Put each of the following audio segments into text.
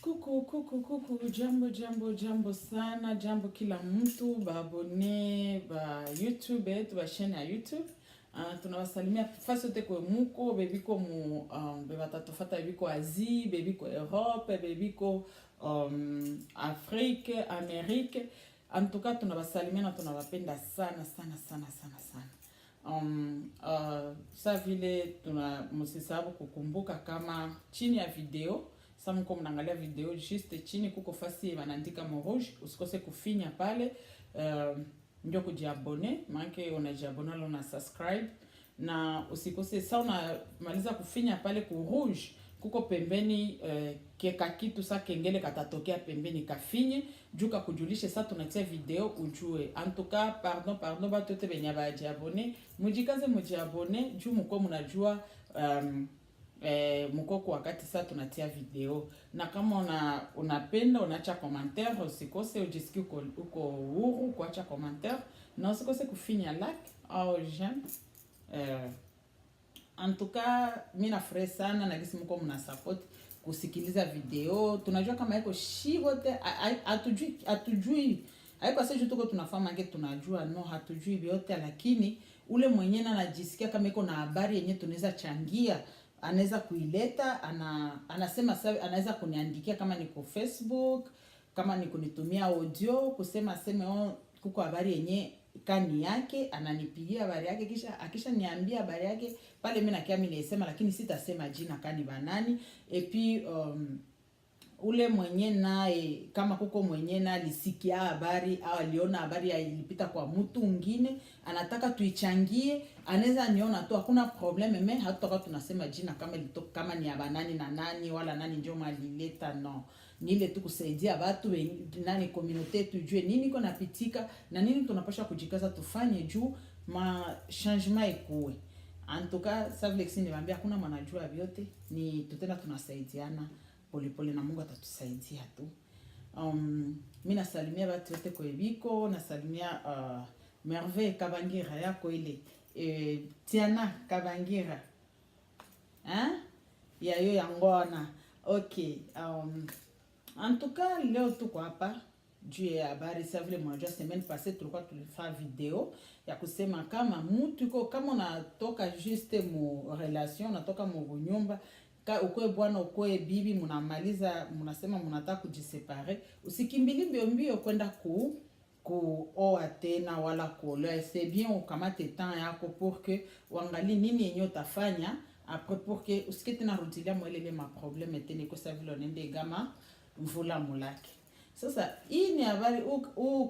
Kuku, jambo sana, jambo kila mtu, baabone, ba YouTube, yetu ba chaîne ya YouTube. Tunawasalimia fasi yote kwe muko, bebiko mu, bebatatofata bebiko Asie, bebiko Europe, bebiko Afrique, Amerique. En tout cas, tunawasalimia na tunawapenda sana. Sa vile musisabu kukumbuka kama chini ya video sa mko mnaangalia video juste chini kuko fasi wanaandika mo rouge, usikose kufinya pale ndio kujiabone, maana unajiabona leo na subscribe, na usikose sa unamaliza kufinya pale ku rouge kuko pembeni keka kitu sa kengele katatokea pembeni kafinye juka kujulishe sa tunatia video ujue. En tout cas, pardon batote benya bajiabone, mujikaze mujiabone juu mko mnajua mukoko wakati sa tunatia video, na kama unapenda unaacha commentaire, usikose ujisiki uko huru kuacha commentaire, na usikose kufinya like au j'aime. En tout cas, mimi nafurahi sana na gisi mko mna support kusikiliza video. Tunajua kama iko shivote hatujui haiko sasa tuko tunafanya yake, tunajua no hatujui vyote, lakini ule mwenyewe anajisikia kama iko na habari yenyewe tunaweza changia, anaweza kuileta, anasema sasa, anaweza kuniandikia kama niko Facebook, kama ni kunitumia audio kusema kuko habari yenyewe kani yake, ananipigia habari yake, kisha akisha niambia habari yake pale mimi nakia mimi nisema, lakini sitasema jina kani banani. Epi ule mwenye naye kama kuko mwenye na alisikia habari au aliona habari ilipita kwa mtu mwingine anataka tuichangie, anaweza niona tu, hakuna probleme, mais hatutaka tunasema jina kama ilitoka kama ni abanani na nani wala nani ndio malileta, no. Ni ile tu kusaidia watu nani community tujue nini iko napitika na nini tunapaswa kujikaza tufanye juu ma changement ikuwe. En tout cas, ça veut dire niwaambia hakuna mwanajua vyote, ni tutenda tunasaidiana polepole na Mungu atatusaidia tu. Mimi nasalimia watu wote kwa biko, nasalimia Merveille Kabangira yako ile Tiana Kabangira. Yayo yangona. Okay. En tout cas, leo tuko hapa juu ya habari. Sa vile mwanajua semaine passée tulikuwa tulifanya video ya kusema kama mtu iko kama unatoka juste mu relation, unatoka mu nyumba, ukwe bwana ukwe bibi, mnamaliza mnasema mnataka kujisepare, usikimbili mbio kwenda kuoa tena wala kuolewa. C'est bien ukamate temps yako pour que uangalie nini yenyewe utafanya après, pour que usikete na rudilia mwelele ma problème tena kwa sababu vile nende gama mvula mulake. Sasa hii ni habari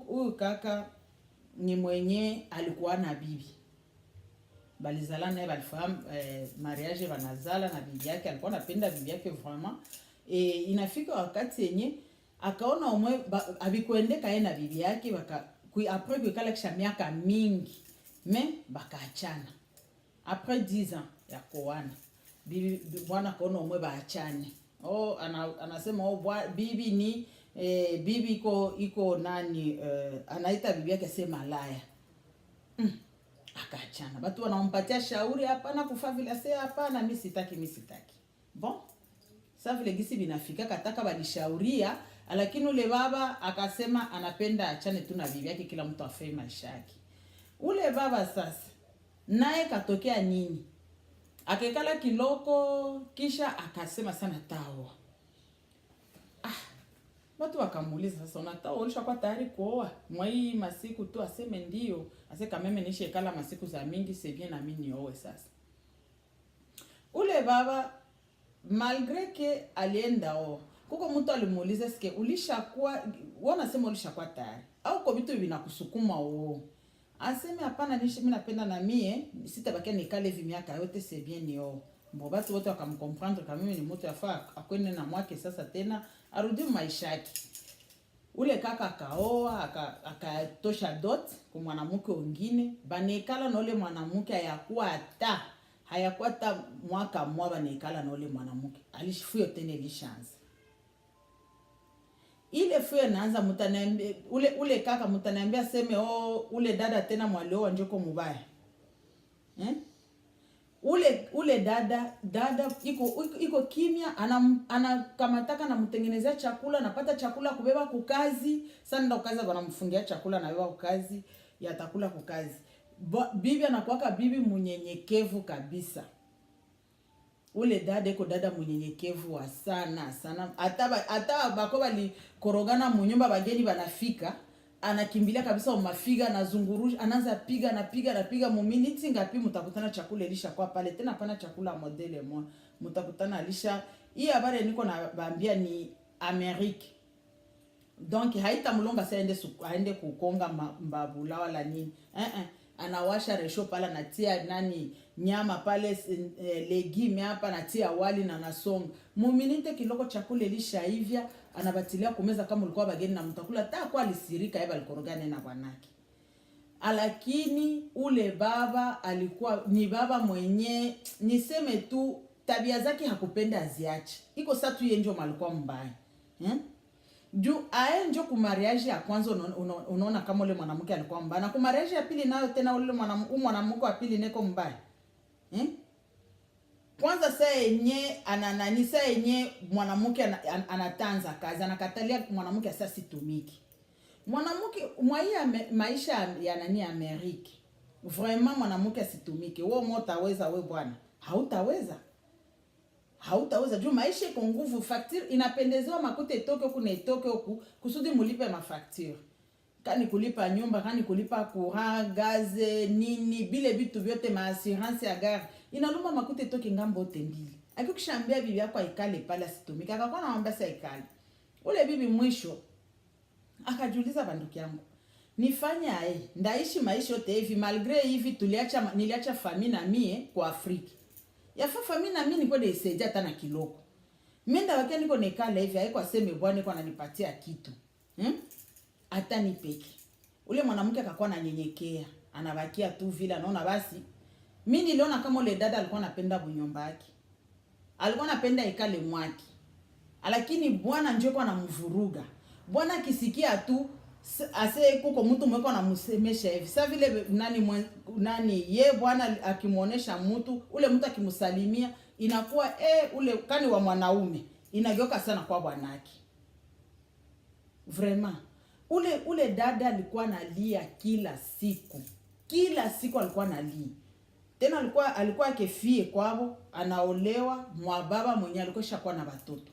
huyu kaka ni mwenye alikuwa na bibi. Balizala naye balifahamu mariage, banazala na bibi yake, alikuwa anapenda bibi yake vraiment. Inafika wakati yenye akaona umwe abikuendeka yeye na bibi yake après kukala kisha miaka mingi, mais bakaachana après 10 ans ya kuoana. Bibi bwana kaona umwe baachane. Anasema bibi ni bibi iko nani, anaita bibi yake sema malaya. Akaachana. Batu wanampatia shauri, hapana kufa vile, hapana mimi sitaki. Bon, sasa vile gisi binafika kataka balishauria, lakini ule baba akasema anapenda achane tu na bibi yake, kila mtu afanye maisha yake. Ule baba sasa naye katokea nini? Akekala kiloko, kisha akasema sana taoa. Watu wakamuuliza sasa, unataka ulishakuwa tayari kuoa mwa hii masiku tu? Aseme ndio. Aseka meme nishi kala masiku za mingi, c'est bien na mimi nioe sasa. Ule baba malgré que alienda kuko mtu alimuuliza sike ulishakuwa, wanasema ulishakuwa tayari au kwa vitu vinakusukuma aseme hapana, mimi napenda na mie sitabakia nikale hivi miaka yote, c'est bien nioe. Basi wote wakamcomprendre kama mimi ni mtu yafaa akwende na mwake sasa tena arudi maisha yake. Ule kaka akaoa, akatosha dot kwa mwanamke mwingine, banekala na ule mwanamke hayakuwa hata mwaka mmoja, banekala na ule mwanamke alishifuyo tena ilishaanza. Ile fuyo naanza mtaniambia ule kaka mtaniambia seme ule dada tena mwalioa njoko mubaya. ule dada iko kimya, anakamataka na mtengenezea chakula, napata chakula kubeba kukazi. Sana ndo kazi wanamfungia chakula na beba kukazi, yatakula kukazi. Bibi anakuwaka bibi munyenyekevu kabisa. Ule dada iko dada munyenyekevu wa sana sana. Hata bako bali korogana munyumba bageni banafika, anakimbilia kabisa umafiga, anazungurusha, anaanza piga mu minutes ngapi mtakutana chakula ilisha kwa pale. Tena pana chakula modele moja mtakutana alisha. Hii habari niko na baambia ni Amerique. Donc haitamlonga sasa aende kukonga mbabula wala nini. Anawasha resho pala, natia nyama pale, legume hapa, natia wali na nasonga. Muminite kiloko chakula ilisha hivya, anabatilia kumeza kama ulikuwa bageni na mtakula. Kwa alisirika yeba alikorogane na bwanake. Lakini ule baba alikuwa ni baba mwenye, niseme tu tabia zake hakupenda aziache. Iko satu yenjo malikuwa mbaya. Juu aenjo ku mariage ya kwanza unaona kama ule mwanamke alikuwa mbaya, na ku mariage ya pili nayo tena ule mwanamke wa pili neko mbaya. Kwanza saa yenye saa yenye mwanamke anatanza kazi, anakatalia mwanamke sasa situmiki. Mwanamke mwaia maisha ya Amerique. Vraiment mwanamke asitumike. Wewe mtaweza wewe bwana? Hautaweza juu maisha iko nguvu. Facture inapendezewa makuta itoke huku na itoke huku kusudi mulipe mafacture. Kani kulipa nyumba, kani kulipa courant, gaze, nini, bile vitu vyote, ma assurance ya gari. Inaluma makuta itoke ngambo yote mbili. Akikishambia bibi yako aikale pala situmika, akakuwa anamwambia sasa ikale. Ule bibi mwisho akajiuliza, banduki yangu, nifanya ndaishi maisha yote hivi malgré hivi niliacha famille na mie kwa Afrika. Yafa famille na mimi niko de isaidia hata na kiloko. Menda wake niko nekala hivi haiko aseme bwana niko ananipatia kitu. Hata nipeke. Ule mwanamke akakuwa ananyenyekea, anabakia tu vile, anaona basi. Mimi niliona kama ule dada alikuwa anapenda bunyumba yake. Alikuwa anapenda ikale mwaki. Lakini bwana njoo kwa anamvuruga. Bwana akisikia tu ase kuko mtu mweko anamsemesha hivi. Sasa vile nani ye bwana akimuonesha mtu, ule mtu akimsalimia inakuwa ule kani wa mwanaume inageuka sana kwa bwanake. Vraiment. Ule dada alikuwa analia kila siku. Kila siku alikuwa analia. Tena alikuwa akefie kwao, anaolewa mwa baba mwenye alikuwa shakuwa na watoto.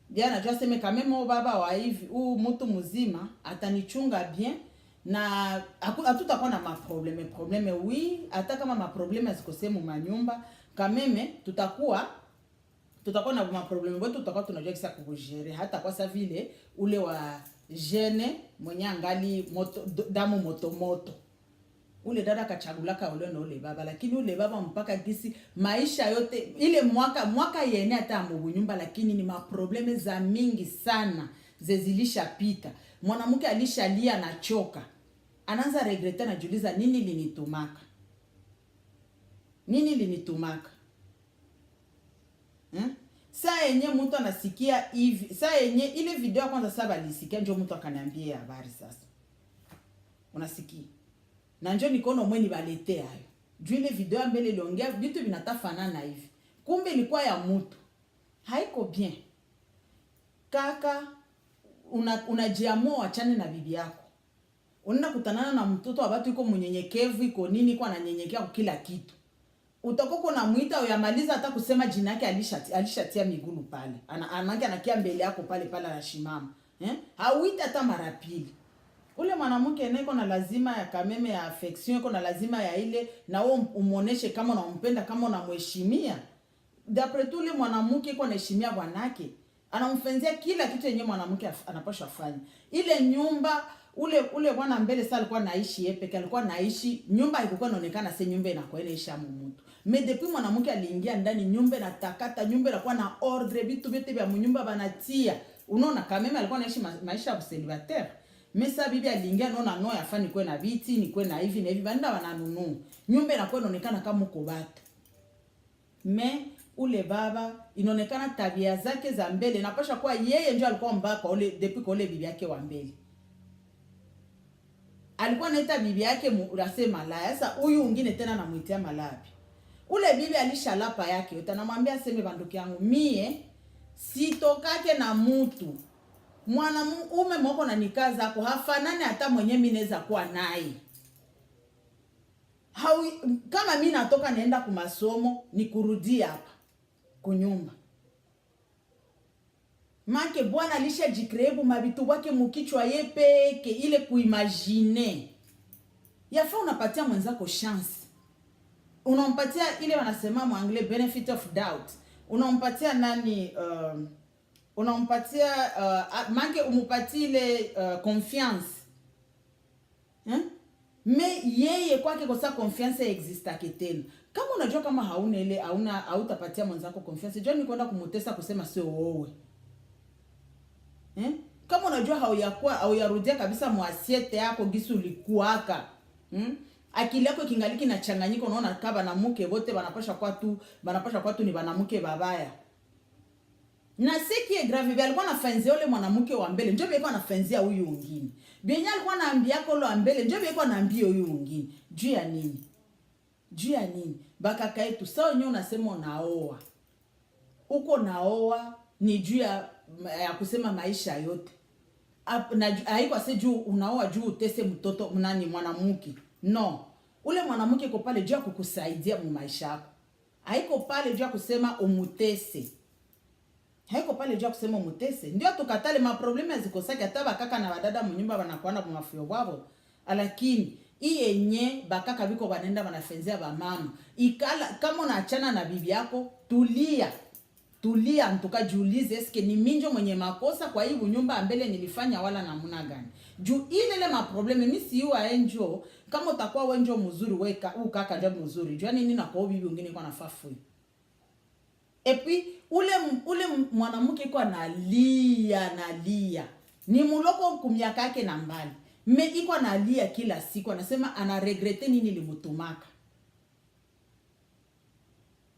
Diana najua seme kamemo baba wa hivi, mtu mzima atanichunga bien na hatutakuwa na probleme oui, hata kama maprobleme zikosemu manyumba, kameme tutakuwa na probleme bote, tutakuwa tunajua kisa kujere. Hata kwa sa vile ule wa jene mwenye angali damu moto. Ule dada kachagulaka ule na ule baba, lakini ule baba mpaka kisi maisha yote ile mwaka yene hata mbunyumba, lakini ni maprobleme za mingi sana zezilisha pita. Mwanamke alishalia na choka, anaanza regreta na juliza nini linitumaka. Saa yenye mtu anasikia hivi, saa yenye ile video kwanza sasa alisikia, ndio mtu akaniambia habari sasa. Unasikia? Na njoo nikono mweni balete hayo. Juu ile video mbele iliongea vitu vinatafanana hivi. Kumbe ilikuwa ya mtu. Haiko bien. Kaka unajiamua achane na bibi yako. Unaenda kutanana na mtoto wa watu yuko mnyenyekevu, iko nini kwa ananyenyekea kwa kila kitu. Utakoko na muita uyamaliza hata kusema jina yake alishatia migulu pale. Anamake anakia mbele yako pale anashimama. Hauita hata mara pili. Ule mwanamke niko na lazima ya kameme ya affection, iko na lazima ya ile na wewe umuoneshe kama unampenda, kama unamheshimia. D'après tout, ule mwanamke iko anaheshimia bwanake. Anamfenzia kila kitu yenye mwanamke anapaswa fanya. Ile nyumba ule bwana mbele sasa alikuwa naishi yeye peke, alikuwa naishi nyumba ilikuwa inaonekana sasa nyumba inakuwa inaisha mtu. Mais depuis mwanamke aliingia ndani, nyumba inatakata, nyumba inakuwa na ordre, vitu vyote vya nyumba banatia. Unaona kameme alikuwa anaishi maisha ya célibataire. Mesa bibi aliingia naona yafani kwe na viti, ni kwe na hivi na hivi, banda wananunu. Nyumba inakuwa inaonekana kama uko batu. Ule baba inaonekana tabia zake za mbele napasha kuwa yeye ndio alikuwa mbaya kwa ule depuis kwa ule bibi yake wa mbele. Alikuwa anaita bibi yake urase malaya. Sasa huyu mwingine tena anamuitia malaya. ule bibi alishalapa yake yote, anamwambia seme banduki yangu mie sitokake na mtu mwanaume mwako na nikaza zako hafanani hata mwenye mimi naweza kuwa naye. Kama mimi natoka naenda kwa masomo nikurudia hapa kunyumba. Make bwana alishajikrebu mabitu wake mukichwa yepeke ile kuimagine. Yafaa unapatia mwenzako chance. Unampatia ile wanasema mu anglais benefit of doubt. Unampatia nani unampatia make umupatie ile confiance. Me yeye kwake kosa confiance existe tena. Kama unajua kama hauna ile hautapatia mwenzako confiance, jua ni kwenda kumutesa kusema sio wewe. Kama unajua hauyarudia kabisa mwasiete yako gisi ulikuwaka. Akili yako kingaliki na changanyiko, unaona kaba na mke wote banapasha kwa tu ni banamuke babaya. Na siki grave bi alikuwa anafenzia yule mwanamke wa mbele, njoo beko anafenzia huyu mwingine. Bienya alikuwa anaambia ko lo mbele, njoo beko anaambia huyu mwingine. Juu ya nini? Juu ya nini? Bakaka yetu sawa nyo unasema unaoa. Uko naoa ni juu ya kusema maisha yote. Haiko sasa juu unaoa juu utese mtoto mnani mwanamke. No. Ule mwanamke ko pale juu ya kukusaidia mu maisha yako. Haiko pale juu ya kusema umutese. Haiko pale juu ya kusema umutese. Ndio tukatale maprobleme azikosaki hata bakaka na badada mnyumba banakuana kwa mafio wao. Lakini hii yenye bakaka biko banaenda banafenzea ba mama. Ikala kama unaachana na bibi yako, tulia mtuka jiulize eske ni minjo mwenye makosa kwa hii nyumba mbele nilifanya wala namuna gani. Juu ile maprobleme mimi si yua enjo kama utakuwa wenjo mzuri weka kaka ndio mzuri. Jua nini na kwa bibi wengine kwa nafafu. Epi ule mwanamke kwa analia. Ni muloko kumiaka yake na mbali. Me iko analia kila siku anasema ana regrete nini limutumaka.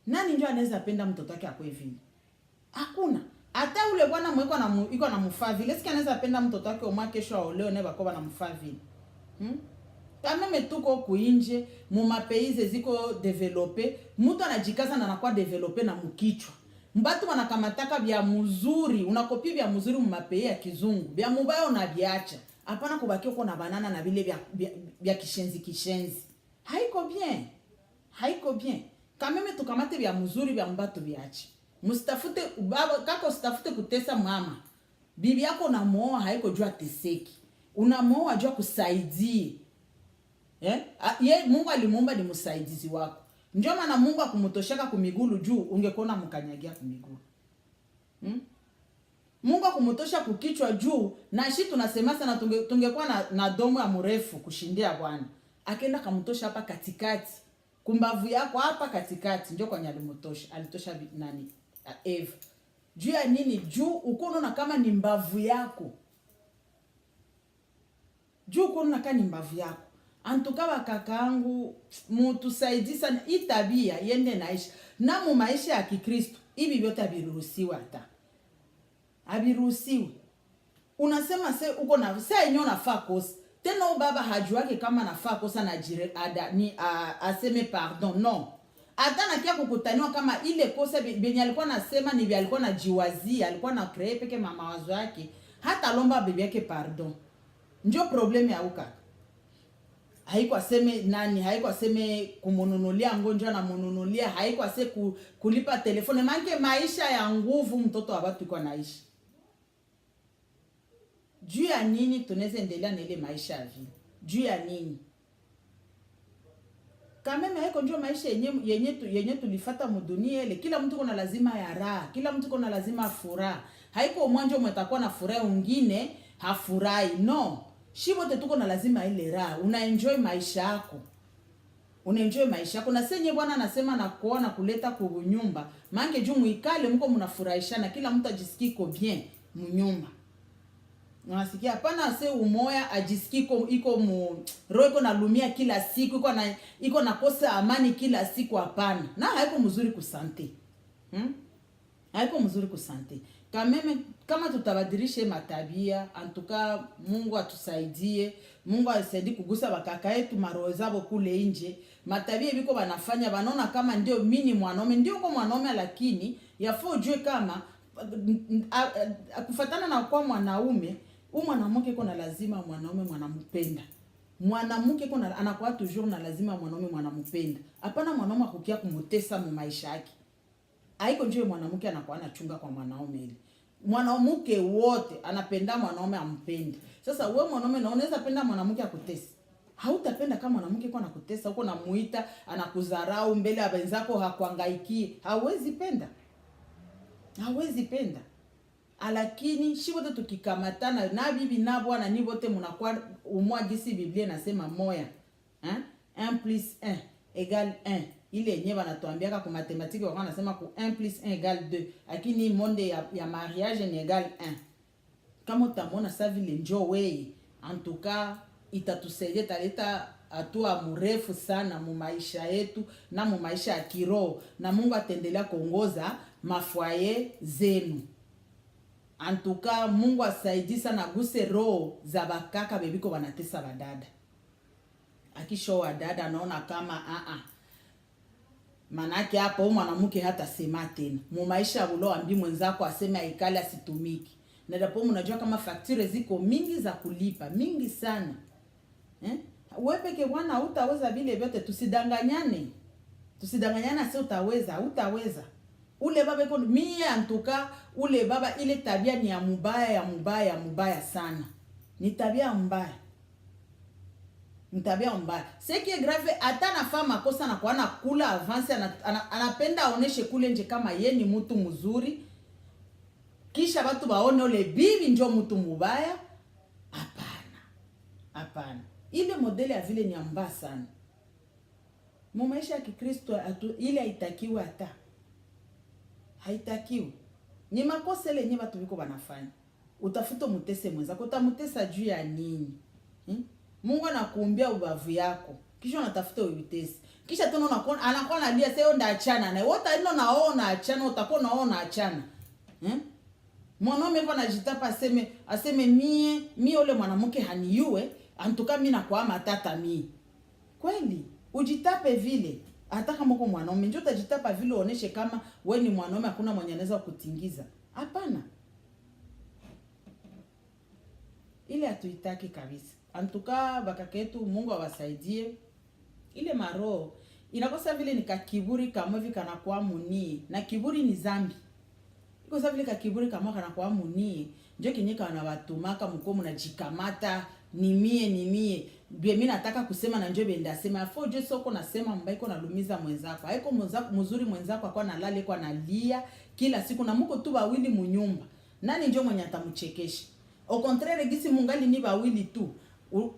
Nani ndio anaweza penda mtoto wake akwe hivi? Hakuna. Hata ule bwana mweko iko na mfaa vile, siki anaweza penda mtoto wake omwa kesho aoleo ne bako bana mfaa vile. Kama metuko kuinje mu mapeize ziko developer, mtu anajikaza na anakuwa developer na mkichwa. Mbatu wanakamataka bya mzuri, unakopi bya mzuri mu mapei ya kizungu, bya mubaya unabiacha. Hapana kubaki uko na banana na vile bya kishenzi. Haiko bien. Kama tukamate bya mzuri bya mbatu biache. Mustafute baba kaka usitafute kutesa mama. Bibi yako unamuoa haiko jua teseki. Unamuoa jua kusaidie. Mungu alimuumba ni msaidizi wako. Ndio maana Mungu akumutoshaka kumigulu juu ungekona mkanyagia kumigulu. Mungu akumutosha kukichwa juu na shi tunasema sana tungekuwa na domo ya mrefu kushindia Bwana. Akaenda kamutosha hapa katikati. Kumbavu yako hapa katikati ndio kwa nyalimutosha. Alitosha nani? Eve. Juu ya nini? Juu uko unaona kama ni mbavu yako. Juu uko unaona kama ni mbavu yako. Antukawa kakaangu mutusaidie sana itabia yende naisha. Na mu maisha ya Kikristo hivi vyote haviruhusiwi hata. Haviruhusiwi. Unasema uko na yenyewe unafaa kosa. Tena baba hajuake kama nafaa kosa na aseme pardon. No. Hata nakia kukutaniwa kama ile kosa benye alikuwa nasema ni alikuwa najiwazia, alikuwa na cree peke mama wazo yake, hata lomba bibi yake pardon. Ndio probleme ya ukaka. Haiko aseme nani, haiko aseme kumununulia ngonjwa na mununulia, haiko ase kulipa telefone, manke maisha ya nguvu mtoto wa watu kwa naishi. Juu ya nini tunaweza endelea na ile maisha ya vile? Juu ya nini? Kama haiko ndio maisha yenye tulifuata mudunia ile, kila mtu kuna lazima ya raha, kila mtu kuna lazima furaha. Haiko mwanjo mtakuwa na furaha wengine hafurahi. No. Shibote tuko na lazima ile raha. Unaenjoy maisha yako. Na senye Bwana anasema na kuona kuleta kwa nyumba. Mange juu muikale mko mnafurahishana, kila mtu ajisikie iko bien mnyumba. Unasikia hapana ase umoya ajisikie iko roho iko nalumia kila siku, iko nakosa amani kila siku, hapana. Na haiko mzuri kusante. haiko mzuri kusante. Kameme kama tutabadilishe matabia, antuka Mungu atusaidie. Mungu asaidie kugusa bakaka yetu maroho zabo kule nje. Matabia biko banafanya banaona kama ndio mimi mwanaume, ndio kwa mwanaume, lakini yafaa ujue kama kufatana na kwa mwanaume, mwanamke iko na lazima mwanaume mwanampenda. Mwanamke iko na anakuwa toujours na lazima mwanaume mwanampenda. Hapana mwanaume akukia kumutesa mu maisha yake. Haiko njoo mwanamke anakuwa anachunga kwa mwanaume ile. Mwanamke wote anapenda mwanaume ampende. Sasa wewe mwanaume na unaweza penda mwanamke akutesa. Hautapenda kama mwanamke kwa anakutesa, uko namuita, anakudharau mbele ya wenzako, hakuhangaiki. Hauwezi penda. Hauwezi penda. Lakini shi wote tukikamatana na bibi na bwana ni wote mnakuwa umwagisi. Biblia inasema moya. 1 plus 1 égale 1. Ile yenyewe wanatuambiaka kwa matematiki wako wanasema ku 1 plus 1 égale 2. Lakini monde ya mariage ni égale 1. Kama utamona sa vile njoo wewe, en tout cas itatusaidia, taleta hatua mrefu sana mu maisha yetu na mu maisha ya kiroho, na Mungu atendelea kuongoza mafoyer zenu. En tout cas Mungu asaidie sana guse roho za bakaka bebiko banatesa badada. Akisho wa dada anaona kama manake hapo mwanamke hata sema tena. Mu maisha ulo ambi mwenzako aseme aikale asitumiki. Na ndipo mnajua kama facture ziko mingi za kulipa, mingi sana. Wewe peke bwana hutaweza vile vyote, tusidanganyane. Tusidanganyana sio utaweza. Ule baba iko mie antuka ule baba ile tabia ni ya mubaya sana. Ni tabia mbaya. Mtabia mbaya. Seki grave hata nafaa makosa na kuana kula avance anapenda aoneshe kule nje kama ye ni mtu mzuri. Kisha watu baone ole bibi njo mtu mubaya. Hapana. Ile modeli ya vile ni mbaya sana. Mu maisha ya Kikristo ile haitakiwi hata. Haitakiwi. Ni makosa ile nyeba tubiko banafanya. Utafuta mutese mwenzako, utamutesa juu ya nini? Mungu anakuumbia ubavu yako. Kisha unatafuta uitesi. Kisha tena unakuwa anakuwa analia sasa ndaachana na wote ino naona achana, utakuwa naona achana. Mwanaume kwa anajitapa aseme mie ule mwanamke haniyue, antuka mimi nakuwa matata mimi. Kweli, ujitape vile. Hata kama uko mwanaume, njoo utajitapa vile uoneshe kama wewe ni mwanaume, hakuna mwenye anaweza kutingiza. Hapana. Ile hatuitaki kabisa. Antuka bakaka yetu Mungu awasaidie. Ile maro inakosa vile ni kakiburi kama hivi kanakuwa muni, na kiburi ni zambi. Iko sababu vile kakiburi kama kanakuwa muni, ndio kinyeka wanawatumaka mko mnajikamata ni mie. Bia mimi nataka kusema na njoo benda sema afo je soko nasema mbaya iko nalumiza mwenzako. Haiko mwenzako mzuri, mwenzako akwa nalale kwa nalia kila siku na mko tu bawili munyumba. Nani njoo mwenye atamchekesha? Au contraire gisi mungali ni bawili tu.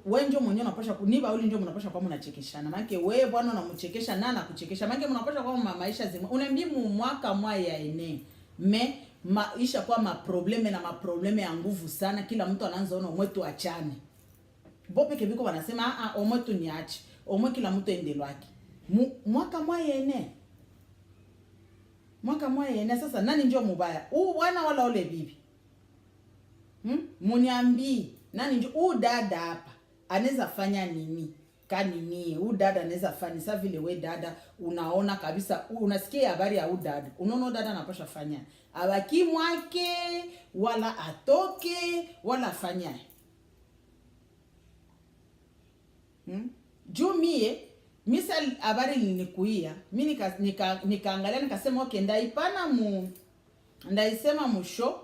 Wewe ndio mwenyewe unapasha kuniba uli ndio mnapasha kwa mnachekeshana. Maana wewe bwana unamchekesha na anakuchekesha. Maana mnapasha kwa maisha zima. Unaambia mwaka ya ene. Maisha kwa maprobleme ya nguvu sana. Kila mtu anaanza ona mwetu achane. Bope kebiko wanasema omwetu niache. Omwe kila mtu ende lwake. Mwaka ya ene. Mwaka ya ene sasa nani ndio mubaya? Bwana wala ule bibi? Muniambi nani ndio dada hapa anaweza fanya nini? Kanini dada anaweza fanya sasa vile we dada unaona kabisa, unasikia habari ya dada, unaona dada anapaswa fanya abaki mwake wala atoke wala afanya juu misa habari linikuia mimi nikaangalia nikasema okay ndaipana ndaisema musho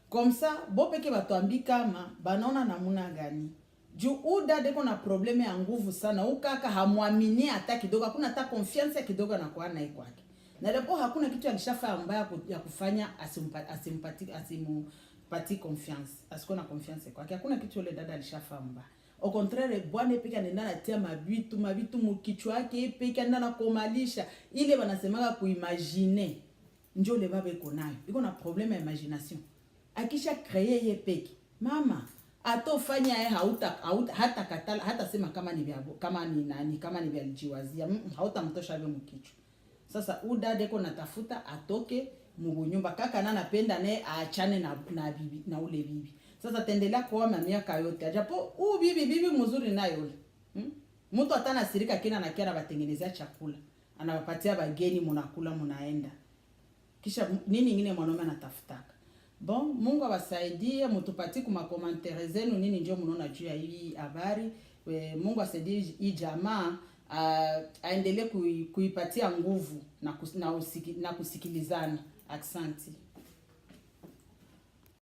komsa bopeke batuambi kama banaona namuna gani. Juu dada kuna probleme ya nguvu sana. Kaka hamuamini hata kidogo, hakuna hata confiance ya kidogo na kwa naye kwake. Na ndipo hakuna kitu alishafanya mbaya ya kufanya asimpati confiance. Asiko na confiance kwake. Hakuna kitu ile dada alishafanya mbaya. Au contraire bwana pika nenda natia mabitu mkichwa yake pika nenda na komalisha. Ile wanasemanga kuimagine. Njoo le baba iko nayo. Iko na probleme ya imagination. Akisha créer ye peki. Mama atofanya hata katala hata sema kama ni vya jiwazia hautamtosha vile mkichwa. Sasa dada iko natafuta atoke munyumba, kaka na anapenda naye aachane na bibi na ule bibi. Sasa tendelea kuoa miaka yote. Ajapo bibi mzuri naye yule. Mtu atana sirika kina na kia batengenezea chakula. Anawapatia bageni, mnakula mnaenda. Kisha nini nyingine mwanaume anatafutaka. Bon, Mungu awasaidie, mtupatie kuma commentaire zenu nini ndio mnaona juu ya hii habari. Mungu asaidie hii jamaa aendelee kuipatia nguvu na kusikilizana. Asante.